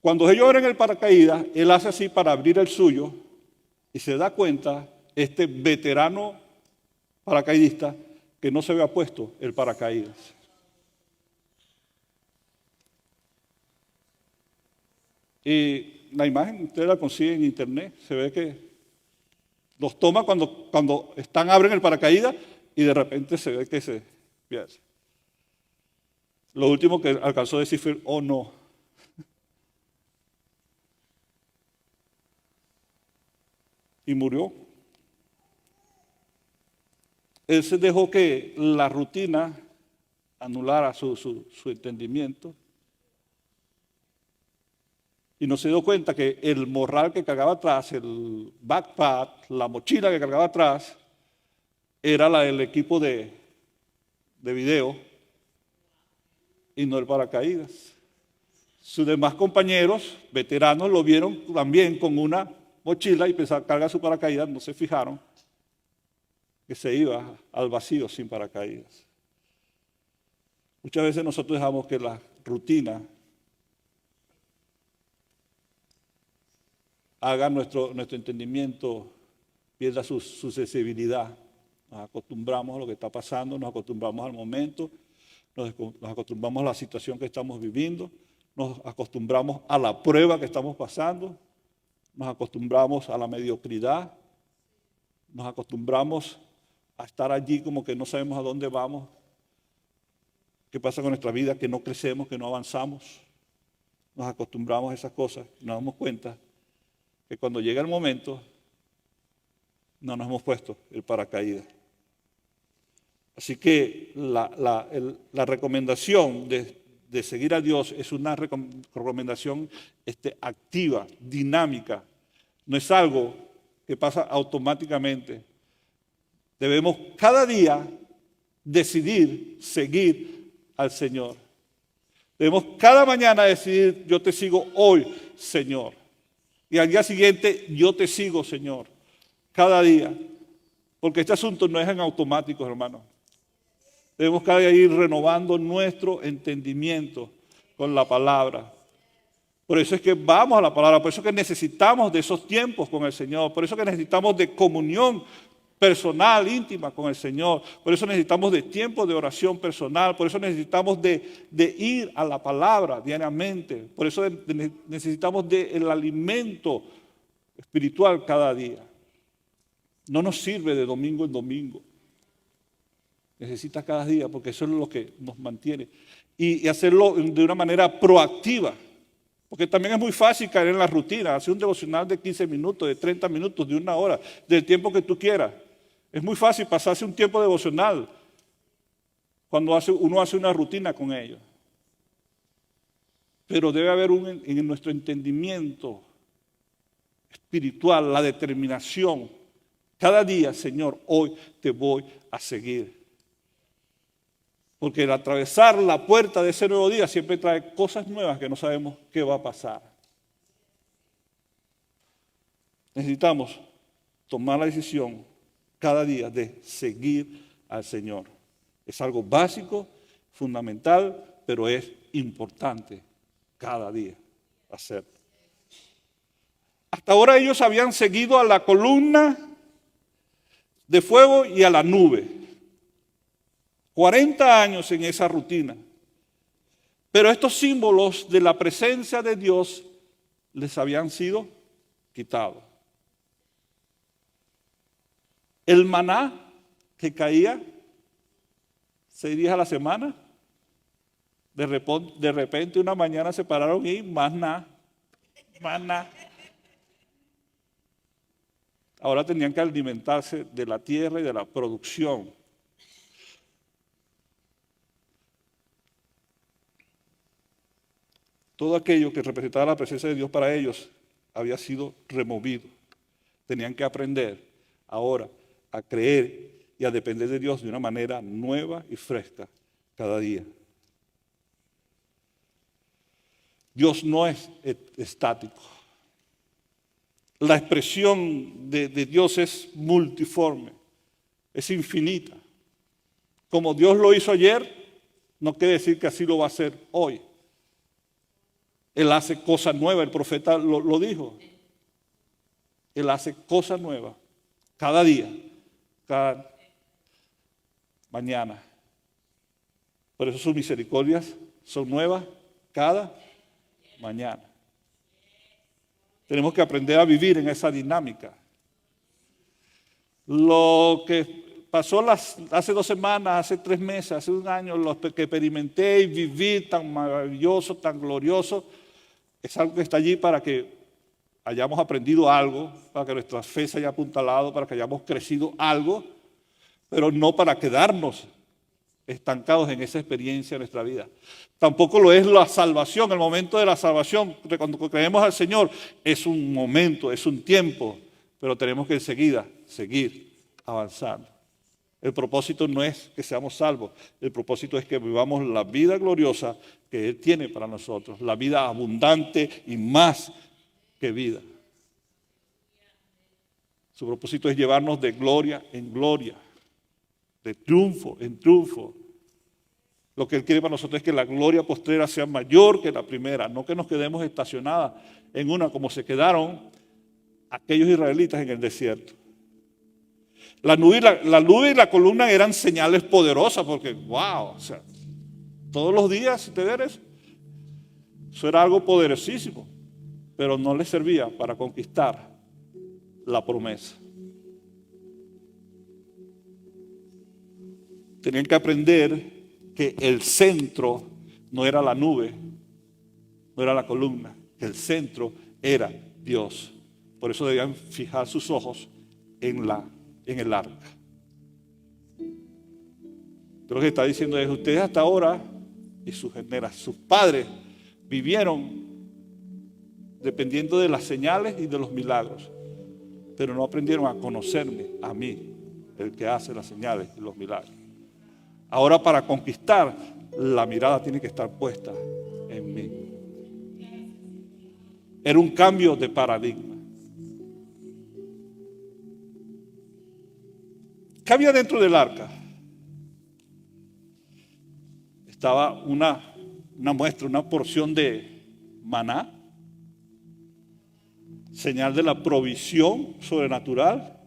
Cuando ellos abren el paracaídas, él hace así para abrir el suyo y se da cuenta, este veterano paracaidista, que no se había puesto el paracaídas. Y la imagen, usted la consigue en internet, se ve que los toma cuando abren el paracaídas y de repente se ve que se pierde. Lo último que alcanzó a decir fue, oh no. Y murió. Él se dejó que la rutina anulara su entendimiento. Y no se dio cuenta que el morral que cargaba atrás, el backpack, la mochila que cargaba atrás, era la del equipo de video y no el paracaídas. Sus demás compañeros, veteranos, lo vieron también con una mochila y pensaban cargar su paracaídas, no se fijaron que se iba al vacío sin paracaídas. Muchas veces nosotros dejamos que la rutina haga nuestro entendimiento, pierda su sensibilidad. Nos acostumbramos a lo que está pasando, nos acostumbramos al momento, nos acostumbramos a la situación que estamos viviendo, nos acostumbramos a la prueba que estamos pasando, nos acostumbramos a la mediocridad, nos acostumbramos a estar allí como que no sabemos a dónde vamos. ¿Qué pasa con nuestra vida? Que no crecemos, que no avanzamos. Nos acostumbramos a esas cosas y nos damos cuenta que cuando llega el momento no nos hemos puesto el paracaídas. Así que la recomendación de seguir a Dios es una recomendación activa, dinámica. No es algo que pasa automáticamente. Debemos cada día decidir seguir al Señor. Debemos cada mañana decidir, yo te sigo hoy, Señor. Y al día siguiente, yo te sigo, Señor, cada día. Porque este asunto no es en automático, hermano. Debemos cada día ir renovando nuestro entendimiento con la palabra. Por eso es que vamos a la palabra, por eso es que necesitamos de esos tiempos con el Señor, por eso es que necesitamos de comunión personal, íntima con el Señor, por eso necesitamos de tiempo de oración personal, por eso necesitamos de ir a la palabra diariamente, por eso necesitamos del alimento espiritual cada día. No nos sirve de domingo en domingo. Necesita cada día porque eso es lo que nos mantiene. Y hacerlo de una manera proactiva. Porque también es muy fácil caer en la rutina, hacer un devocional de 15 minutos, de 30 minutos, de 1 hora, del tiempo que tú quieras. Es muy fácil pasarse un tiempo devocional cuando uno hace una rutina con ellos. Pero debe haber en nuestro entendimiento espiritual la determinación. Cada día, Señor, hoy te voy a seguir. Porque el atravesar la puerta de ese nuevo día siempre trae cosas nuevas que no sabemos qué va a pasar. Necesitamos tomar la decisión cada día de seguir al Señor. Es algo básico, fundamental, pero es importante cada día hacerlo. Hasta ahora ellos habían seguido a la columna de fuego y a la nube. 40 años en esa rutina. Pero estos símbolos de la presencia de Dios les habían sido quitados. El maná que caía 6 días a la semana, de repente una mañana se pararon y más nada. Ahora tenían que alimentarse de la tierra y de la producción. Todo aquello que representaba la presencia de Dios para ellos había sido removido. Tenían que aprender ahora a creer y a depender de Dios de una manera nueva y fresca cada día. Dios no es estático. La expresión de Dios es multiforme, es infinita. Como Dios lo hizo ayer, no quiere decir que así lo va a hacer hoy. Él hace cosas nuevas, el profeta lo dijo. Él hace cosas nuevas cada día, cada mañana. Por eso sus misericordias son nuevas cada mañana. Tenemos que aprender a vivir en esa dinámica. Lo que pasó hace 2 semanas, hace 3 meses, hace 1 año, lo que experimenté y viví tan maravilloso, tan glorioso, es algo que está allí para que hayamos aprendido algo, para que nuestra fe se haya apuntalado, para que hayamos crecido algo, pero no para quedarnos estancados en esa experiencia de nuestra vida. Tampoco lo es la salvación, el momento de la salvación, cuando creemos al Señor, es un momento, es un tiempo, pero tenemos que enseguida seguir avanzando. El propósito no es que seamos salvos, el propósito es que vivamos la vida gloriosa que Él tiene para nosotros, la vida abundante y más que vida. Su propósito es llevarnos de gloria en gloria, de triunfo en triunfo. Lo que Él quiere para nosotros es que la gloria postrera sea mayor que la primera, no que nos quedemos estacionadas en una como se quedaron aquellos israelitas en el desierto. La nube y la columna eran señales poderosas porque, wow, o sea, todos los días, si te ves, eso era algo poderosísimo, pero no les servía para conquistar la promesa. Tenían que aprender que el centro no era la nube, no era la columna, que el centro era Dios. Por eso debían fijar sus ojos en el arca. Lo que está diciendo es, ustedes hasta ahora y sus padres vivieron dependiendo de las señales y de los milagros, pero no aprendieron a conocerme, a mí, el que hace las señales y los milagros. Ahora para conquistar, la mirada tiene que estar puesta en mí. Era un cambio de paradigma. ¿Qué había dentro del arca? Estaba una muestra, una porción de maná, señal de la provisión sobrenatural,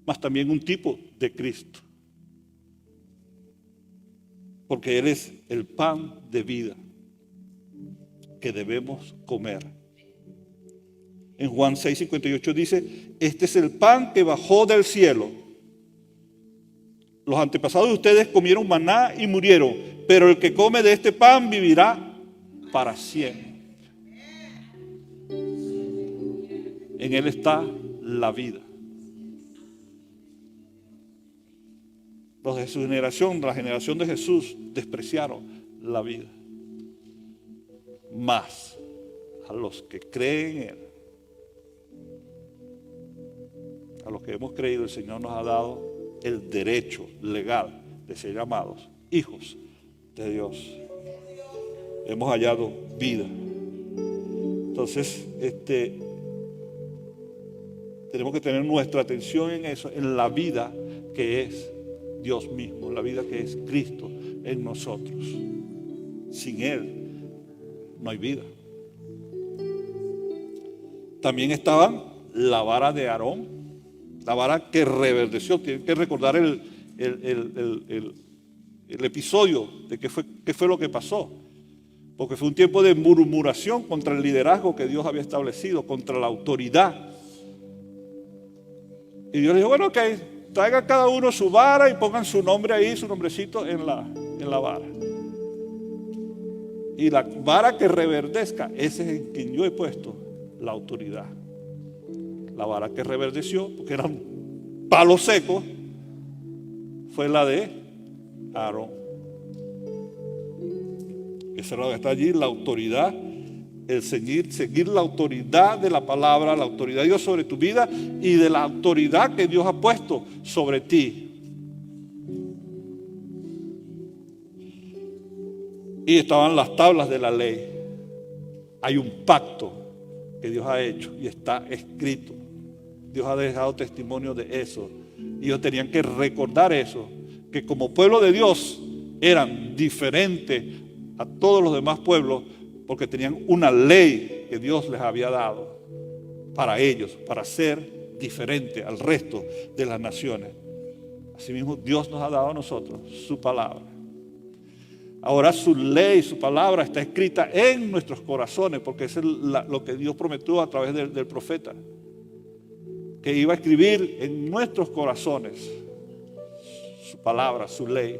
más también un tipo de Cristo. Porque Él es el pan de vida que debemos comer. En Juan 6:58 dice, este es el pan que bajó del cielo. Los antepasados de ustedes comieron maná y murieron, pero el que come de este pan vivirá para siempre. En Él está la vida. Los de su generación, la generación de Jesús, despreciaron la vida. Mas a los que creen en Él, a los que hemos creído, el Señor nos ha dado el derecho legal de ser llamados hijos de Dios. Hemos hallado vida. Entonces, tenemos que tener nuestra atención en eso, en la vida que es Dios mismo, la vida que es Cristo en nosotros. Sin Él no hay vida. También estaba la vara de Aarón, La vara que reverdeció. Tienen que recordar el episodio de qué fue lo que pasó. Porque fue un tiempo de murmuración contra el liderazgo que Dios había establecido, contra la autoridad. Y Dios le dijo, bueno, ok, traigan cada uno su vara y pongan su nombre ahí, su nombrecito en la vara. Y la vara que reverdezca, ese es en quien yo he puesto la autoridad. La vara que reverdeció, porque era un palo seco, fue la de Aarón. Esa es la que está allí, la autoridad, el seguir la autoridad de la palabra, la autoridad de Dios sobre tu vida y de la autoridad que Dios ha puesto sobre ti. Y estaban las tablas de la ley. Hay un pacto que Dios ha hecho y está escrito. Dios ha dejado testimonio de eso. Y ellos tenían que recordar eso, que como pueblo de Dios eran diferentes a todos los demás pueblos porque tenían una ley que Dios les había dado para ellos, para ser diferente al resto de las naciones. Asimismo, Dios nos ha dado a nosotros su palabra. Ahora su ley, su palabra está escrita en nuestros corazones, porque eso es lo que Dios prometió a través del profeta, que iba a escribir en nuestros corazones su palabra, su ley.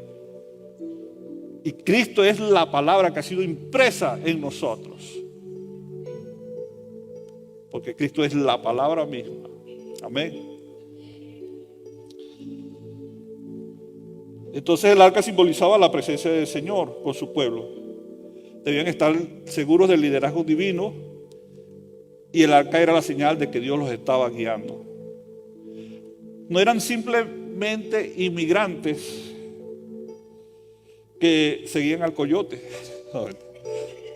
Y Cristo es la palabra que ha sido impresa en nosotros, porque Cristo es la palabra misma. Amén. Entonces el arca simbolizaba la presencia del Señor con su pueblo. Debían estar seguros del liderazgo divino y el arca era la señal de que Dios los estaba guiando. No eran simplemente inmigrantes que seguían al coyote.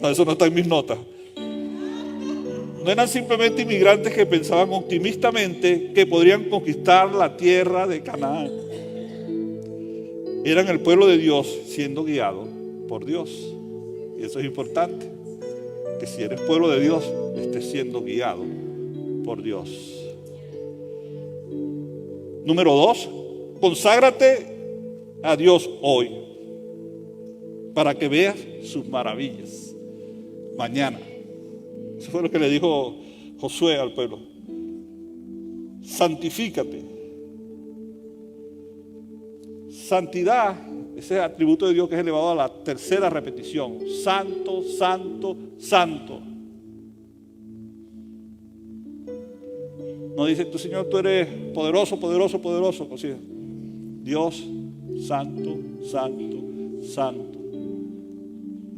No, eso no está en mis notas. No eran simplemente inmigrantes que pensaban optimistamente que podrían conquistar la tierra de Canaán. Eran el pueblo de Dios siendo guiado por Dios. Y eso es importante, que si eres pueblo de Dios, estés siendo guiado por Dios. Número 2, conságrate a Dios hoy para que veas sus maravillas mañana. Eso fue lo que le dijo Josué al pueblo. Santifícate. Santidad, ese atributo de Dios que es elevado a la tercera repetición. Santo, santo, santo. No dice tu Señor, tú eres poderoso, poderoso, poderoso. Así, Dios, santo, santo, santo.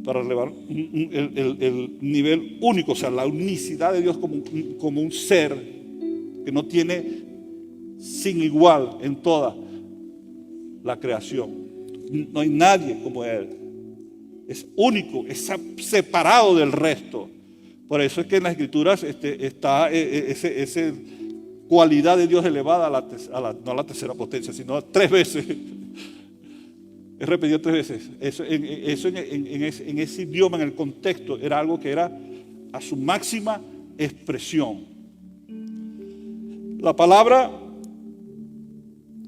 Para elevar el nivel único, o sea, la unicidad de Dios como un ser que no tiene sin igual en toda la creación. No hay nadie como Él. Es único, es separado del resto. Por eso es que en las Escrituras está esa cualidad de Dios elevada no a la tercera potencia, sino a 3 veces. Es repetido 3 veces. Eso en ese idioma, en el contexto, era algo que era a su máxima expresión. La palabra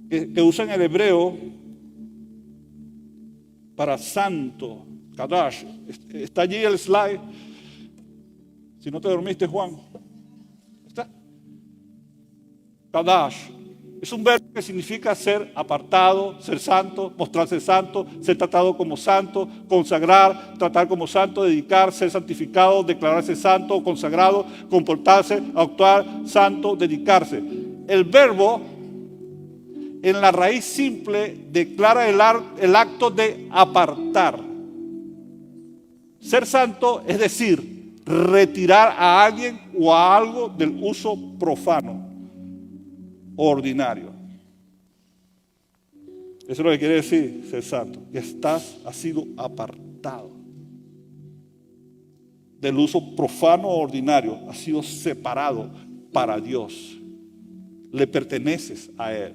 que usa en el hebreo para santo, Kadash, está allí el slide. Si no te dormiste, Juan, ¿está? Kadash es un verbo que significa ser apartado, ser santo, mostrarse santo, ser tratado como santo, consagrar, tratar como santo, dedicar, ser santificado, declararse santo, consagrado, comportarse, actuar santo, dedicarse. El verbo en la raíz simple declara el acto de apartar. Ser santo es decir, retirar a alguien o a algo del uso profano o ordinario. Eso es lo que quiere decir ser santo, que has sido apartado del uso profano o ordinario, has sido separado para Dios, le perteneces a Él.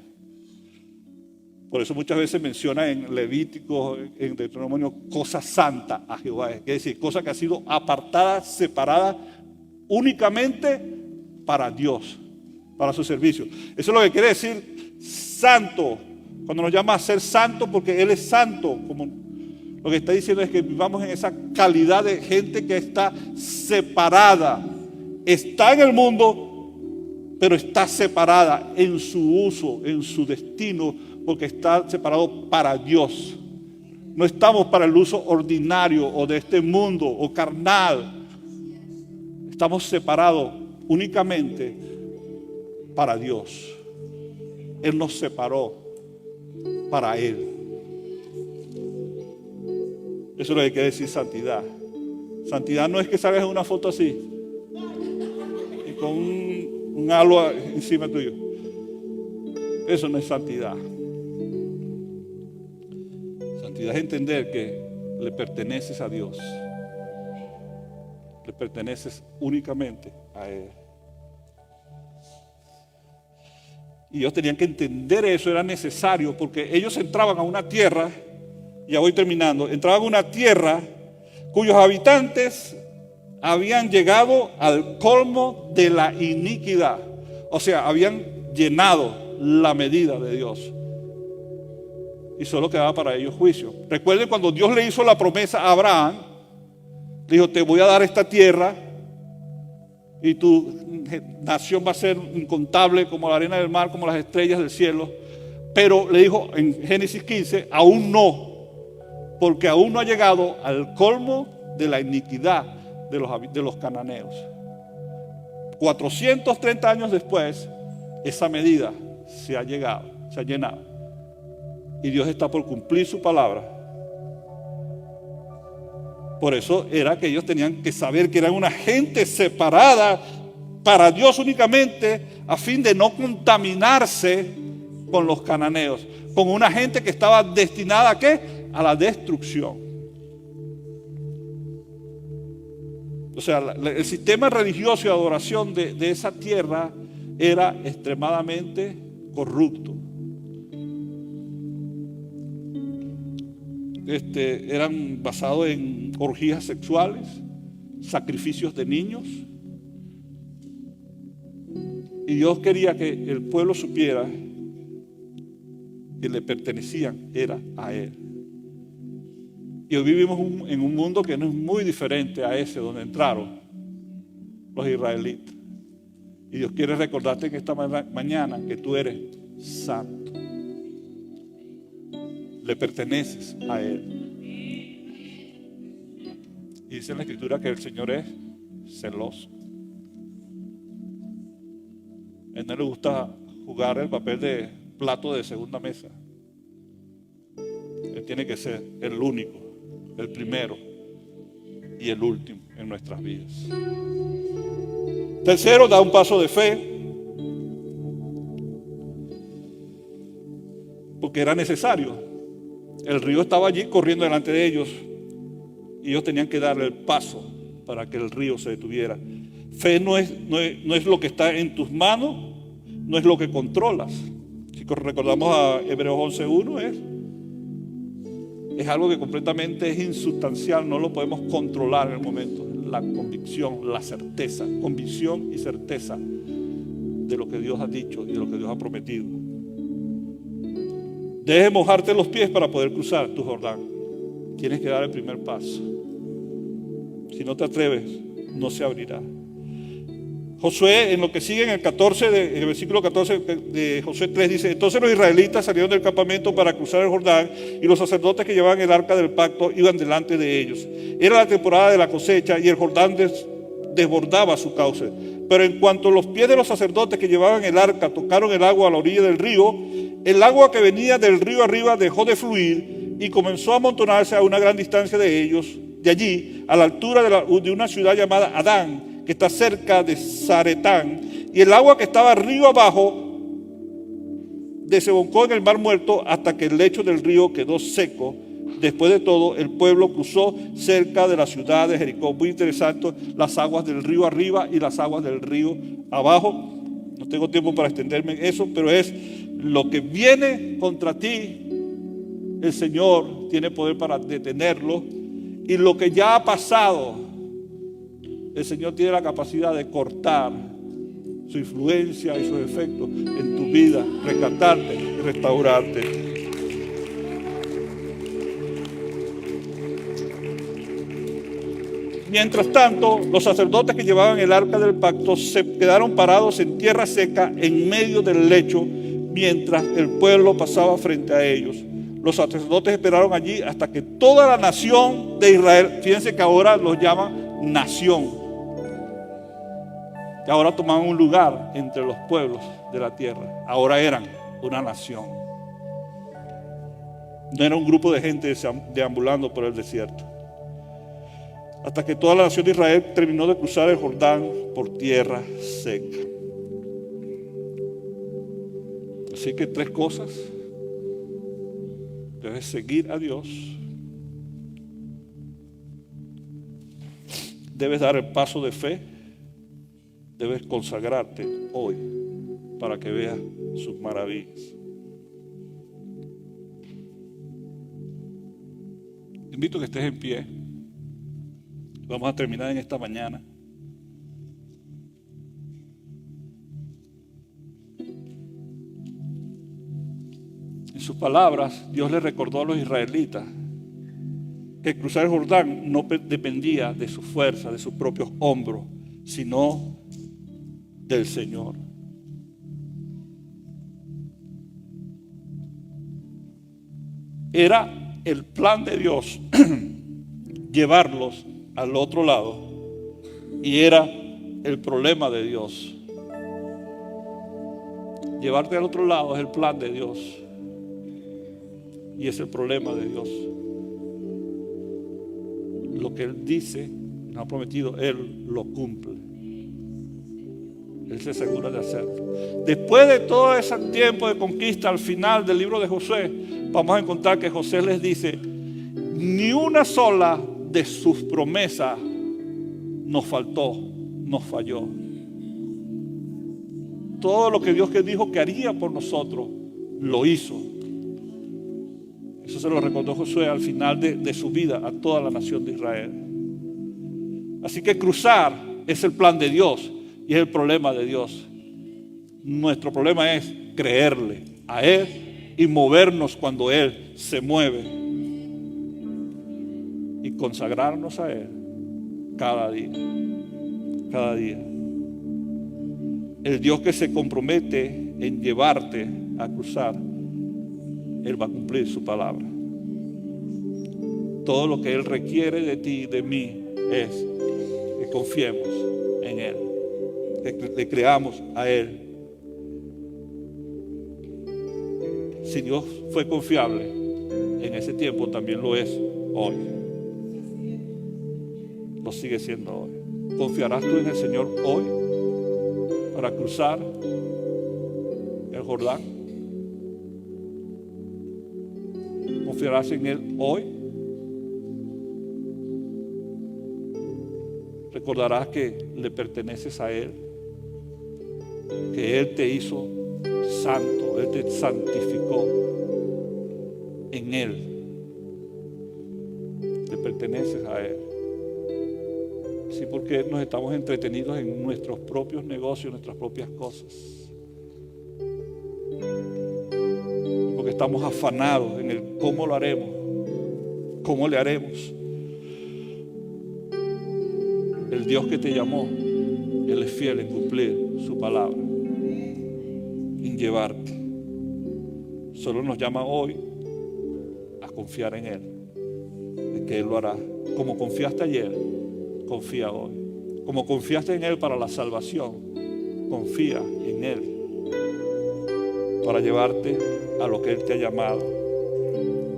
Por eso muchas veces menciona en Levítico, en Deuteronomio, cosa santa a Jehová. Es decir, cosa que ha sido apartada, separada únicamente para Dios. para su servicio. Eso es lo que quiere decir santo, cuando nos llama a ser santo, porque Él es santo. Como lo que está diciendo es que vivamos en esa calidad de gente que está separada. Está en el mundo, pero está separada en su uso, en su destino, porque está separado para Dios. No estamos para el uso ordinario o de este mundo o carnal. Estamos separados únicamente para Dios. Él nos separó para Él. Eso es lo que quiere decir santidad. Santidad no es que salgas en una foto así y con un halo encima tuyo. Eso no es santidad. Santidad es entender que le perteneces a Dios. Le perteneces únicamente a Él. Y ellos tenían que entender eso, era necesario, porque ellos entraban a una tierra, ya voy terminando, entraban a una tierra cuyos habitantes habían llegado al colmo de la iniquidad. O sea, habían llenado la medida de Dios. Y solo quedaba para ellos juicio. Recuerden cuando Dios le hizo la promesa a Abraham, le dijo, te voy a dar esta tierra y tu nación va a ser incontable como la arena del mar, como las estrellas del cielo. Pero le dijo en Génesis 15, aún no, porque aún no ha llegado al colmo de la iniquidad de los cananeos. 430 años después, esa medida se ha llenado. Y Dios está por cumplir su palabra. Por eso era que ellos tenían que saber que eran una gente separada para Dios únicamente, a fin de no contaminarse con los cananeos, con una gente que estaba destinada ¿a qué? A la destrucción. O sea, el sistema religioso y adoración de esa tierra era extremadamente corrupto. Eran basados en orgías sexuales, sacrificios de niños. Y Dios quería que el pueblo supiera que le pertenecían era a Él. Y hoy vivimos en un mundo que no es muy diferente a ese donde entraron los israelitas. Y Dios quiere recordarte en esta mañana que tú eres santo. Le perteneces a Él. Y dice en la Escritura que el Señor es celoso. A Él no le gusta jugar el papel de plato de segunda mesa. Él tiene que ser el único, el primero y el último en nuestras vidas. Tercero, da un paso de fe, porque era necesario. El río estaba allí corriendo delante de ellos y ellos tenían que darle el paso para que el río se detuviera. Fe no es lo que está en tus manos, no es lo que controlas. Si recordamos a Hebreos 11:1, es algo que completamente es insustancial, no lo podemos controlar en el momento. La convicción, la certeza, convicción y certeza de lo que Dios ha dicho y de lo que Dios ha prometido. Deje mojarte los pies para poder cruzar tu Jordán. Tienes que dar el primer paso. Si no te atreves, no se abrirá. Josué, en lo que sigue en el versículo 14 de Josué 3, dice: entonces los israelitas salieron del campamento para cruzar el Jordán, y los sacerdotes que llevaban el arca del pacto iban delante de ellos. Era la temporada de la cosecha y el Jordán desbordaba su cauce. Pero en cuanto los pies de los sacerdotes que llevaban el arca tocaron el agua a la orilla del río, el agua que venía del río arriba dejó de fluir y comenzó a amontonarse a una gran distancia de ellos, de allí, a la altura de una ciudad llamada Adán, que está cerca de Zaretán. Y el agua que estaba río abajo desembocó en el mar muerto hasta que el lecho del río quedó seco. Después de todo, el pueblo cruzó cerca de la ciudad de Jericó. Muy interesante, las aguas del río arriba y las aguas del río abajo. No tengo tiempo para extenderme en eso, pero es lo que viene contra ti. El Señor tiene poder para detenerlo. Y lo que ya ha pasado, el Señor tiene la capacidad de cortar su influencia y sus efectos en tu vida, rescatarte y restaurarte. Mientras tanto, los sacerdotes que llevaban el arca del pacto se quedaron parados en tierra seca en medio del lecho mientras el pueblo pasaba frente a ellos. Los sacerdotes esperaron allí hasta que toda la nación de Israel, fíjense que ahora los llaman nación, que ahora tomaban un lugar entre los pueblos de la tierra, ahora eran una nación. No era un grupo de gente deambulando por el desierto. Hasta que toda la nación de Israel terminó de cruzar el Jordán por tierra seca. Así que 3 cosas. Debes seguir a Dios. Debes dar el paso de fe. Debes consagrarte hoy para que veas sus maravillas. Te invito a que estés en pie. Vamos a terminar en esta mañana. En sus palabras, Dios le recordó a los israelitas que cruzar el Jordán no dependía de su fuerza, de sus propios hombros, sino del Señor. Era el plan de Dios llevarlos al otro lado, y era el problema de Dios. Llevarte al otro lado es el plan de Dios y es el problema de Dios. Lo que Él dice, nos ha prometido, Él lo cumple. Él se asegura de hacerlo. Después de todo ese tiempo de conquista, al final del libro de Josué, vamos a encontrar que José les dice: ni una sola de sus promesas nos faltó, nos falló. Todo lo que Dios dijo que haría por nosotros, lo hizo. Eso se lo recordó Josué al final de su vida a toda la nación de Israel. Así que cruzar es el plan de Dios y es el problema de Dios. Nuestro problema es creerle a Él y movernos cuando Él se mueve. Y consagrarnos a Él cada día. Cada día. El Dios que se compromete en llevarte a cruzar, Él va a cumplir su palabra. Todo lo que Él requiere de ti y de mí es que confiemos en Él, que le creamos a Él. Si Dios fue confiable en ese tiempo, también lo es hoy. Lo sigue siendo hoy. ¿Confiarás tú en el Señor hoy para cruzar el Jordán? ¿Confiarás en Él hoy? ¿Recordarás que le perteneces a Él? Que Él te hizo santo, Él te santificó en Él. Le perteneces a Él. Sí, porque nos estamos entretenidos en nuestros propios negocios, nuestras propias cosas. Porque estamos afanados en el cómo lo haremos, cómo le haremos. El Dios que te llamó, Él es fiel en cumplir su palabra, en llevarte. Solo nos llama hoy a confiar en Él, de que Él lo hará. Como confiaste ayer, confía hoy. Como confiaste en Él para la salvación, confía en Él para llevarte a lo que Él te ha llamado,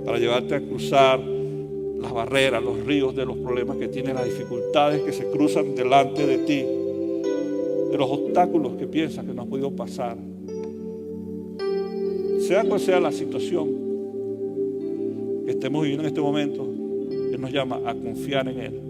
para llevarte a cruzar las barreras, los ríos de los problemas que tienes, las dificultades que se cruzan delante de ti, de los obstáculos que piensas que no has podido pasar. Sea cual sea la situación que estemos viviendo en este momento, Él nos llama a confiar en Él.